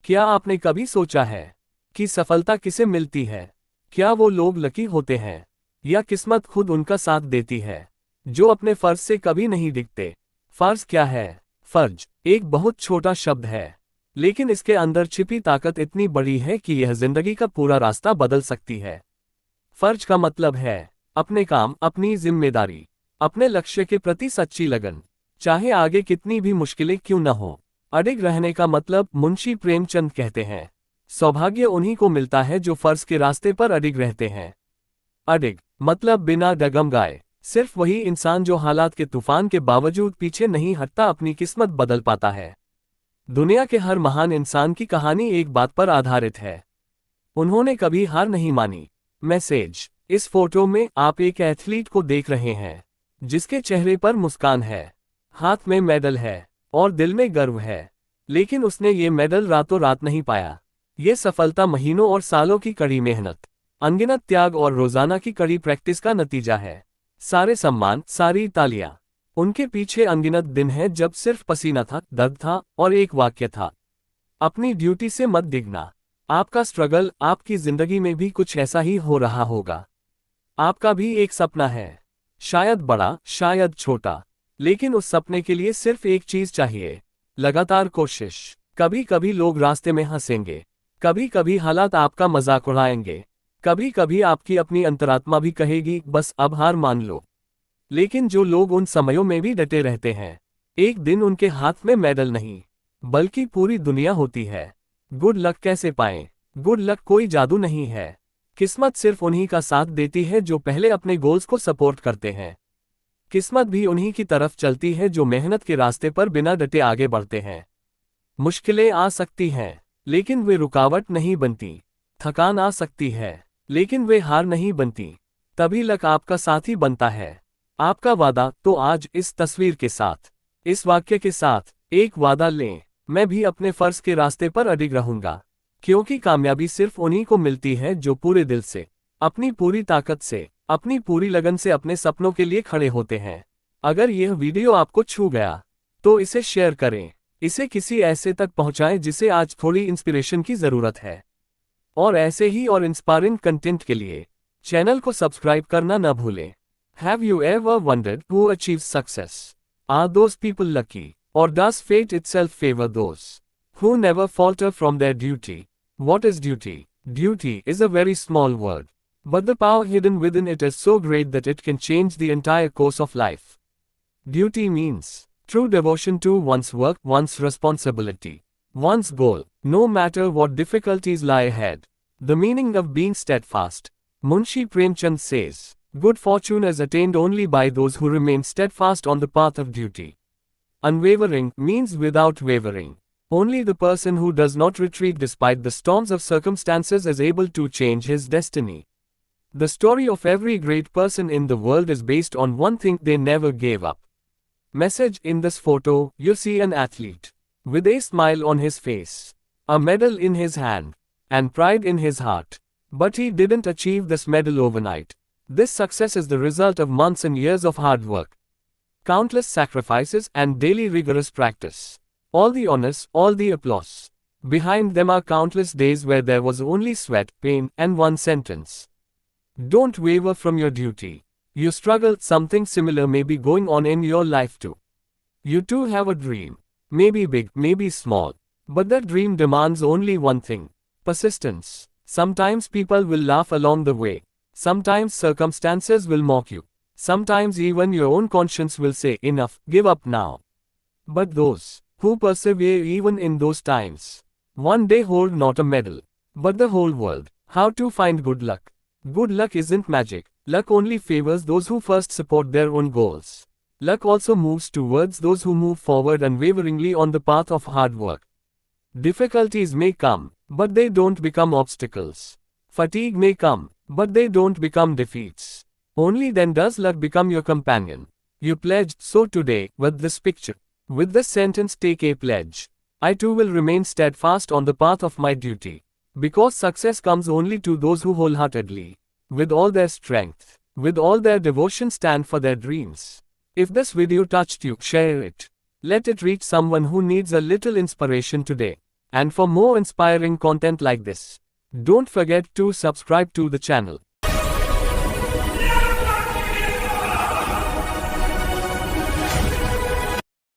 क्या आपने कभी सोचा है कि सफलता किसे मिलती है? क्या वो लोग लकी होते हैं या किस्मत खुद उनका साथ देती है, जो अपने फर्ज से कभी नहीं दिखते? फर्ज क्या है? फर्ज एक बहुत छोटा शब्द है, लेकिन इसके अंदर छिपी ताकत इतनी बड़ी है कि यह जिंदगी का पूरा रास्ता बदल सकती है। फर्ज का मतलब है अपने काम, अपनी जिम्मेदारी, अपने लक्ष्य के प्रति सच्ची लगन, चाहे आगे कितनी भी मुश्किलें क्यों न हो। अडिग रहने का मतलब मुंशी प्रेमचंद कहते हैं, सौभाग्य उन्हीं को मिलता है जो फर्ज के रास्ते पर अडिग रहते हैं। अडिग मतलब बिना डगमगाए। सिर्फ वही इंसान जो हालात के तूफान के बावजूद पीछे नहीं हटता अपनी किस्मत बदल पाता है। दुनिया के हर महान इंसान की कहानी एक बात पर आधारित है, उन्होंने कभी हार नहीं मानी। मैसेज: इस फोटो में आप एक एथलीट को देख रहे हैं जिसके चेहरे पर मुस्कान है, हाथ में मेडल है और दिल में गर्व है। लेकिन उसने ये मेडल रातों रात नहीं पाया। ये सफलता महीनों और सालों की कड़ी मेहनत, अनगिनत त्याग और रोजाना की कड़ी प्रैक्टिस का नतीजा है। सारे सम्मान, सारी तालियां, उनके पीछे अनगिनत दिन हैं जब सिर्फ पसीना था, दर्द था और एक वाक्य था, अपनी ड्यूटी से मत डिगना। आपका स्ट्रगल, आपकी जिंदगी में भी कुछ ऐसा ही हो रहा होगा। आपका भी एक सपना है, शायद बड़ा, शायद छोटा, लेकिन उस सपने के लिए सिर्फ एक चीज चाहिए: लगातार कोशिश। कभी कभी लोग रास्ते में हंसेंगे, कभी कभी हालात आपका मजाक उड़ाएंगे, कभी कभी आपकी अपनी अंतरात्मा भी कहेगी बस अब हार मान लो। लेकिन जो लोग उन समयों में भी डटे रहते हैं, एक दिन उनके हाथ में मेडल नहीं बल्कि पूरी दुनिया होती है। गुड लक कैसे पाएं? गुड लक कोई जादू नहीं है। किस्मत सिर्फ उन्हीं का साथ देती है जो पहले अपने गोल्स को सपोर्ट करते हैं। किस्मत भी उन्हीं की तरफ चलती है जो मेहनत के रास्ते पर बिना डटे आगे बढ़ते हैं। मुश्किलें आ सकती हैं, लेकिन वे रुकावट नहीं बनती। थकान आ सकती है, लेकिन वे हार नहीं बनती। तभी लक आपका साथी बनता है। आपका वादा तो आज इस तस्वीर के साथ, इस वाक्य के साथ एक वादा लें: मैं भी अपने फर्ज के रास्ते पर अडिग रहूंगा। क्योंकि कामयाबी सिर्फ उन्हीं को मिलती है जो पूरे दिल से, अपनी पूरी ताकत से, अपनी पूरी लगन से अपने सपनों के लिए खड़े होते हैं। अगर यह वीडियो आपको छू गया तो इसे शेयर करें, इसे किसी ऐसे तक पहुंचाएं जिसे आज थोड़ी इंस्पिरेशन की जरूरत है। और ऐसे ही और इंस्पायरिंग कंटेंट के लिए चैनल को सब्सक्राइब करना न भूलें। Have you ever wondered who achieves success? Are those people lucky, or does fate itself favor those who never falter from their duty? What is duty? Duty is a very small word, but the power hidden within it is so great that it can change the entire course of life. Duty means true devotion to one's work, one's responsibility, one's goal, no matter what difficulties lie ahead. The meaning of being steadfast. Munshi Premchand says, good fortune is attained only by those who remain steadfast on the path of duty. Unwavering means without wavering. Only the person who does not retreat despite the storms of circumstances is able to change his destiny. The story of every great person in the world is based on one thing: they never gave up. Message: in this photo, you see an athlete with a smile on his face, a medal in his hand, and pride in his heart. But he didn't achieve this medal overnight. This success is the result of months and years of hard work, countless sacrifices, and daily rigorous practice. All the honors, all the applause. Behind them are countless days where there was only sweat, pain, and one sentence: don't waver from your duty. You struggle, something similar may be going on in your life too. You too have a dream. Maybe big, maybe small. But that dream demands only one thing: persistence. Sometimes people will laugh along the way. Sometimes circumstances will mock you. Sometimes even your own conscience will say, enough, give up now. But those who persevere even in those times, one day hold not a medal, but the whole world. How to find good luck? Good luck isn't magic. Luck only favors those who first support their own goals. Luck also moves towards those who move forward unwaveringly on the path of hard work. Difficulties may come, but they don't become obstacles. Fatigue may come, but they don't become defeats. Only then does luck become your companion. You pledged so today with this picture. With this sentence, take a pledge. I too will remain steadfast on the path of my duty. Because success comes only to those who wholeheartedly, with all their strength, with all their devotion, stand for their dreams. If this video touched you, share it. Let it reach someone who needs a little inspiration today. And for more inspiring content like this, don't forget to subscribe to the channel.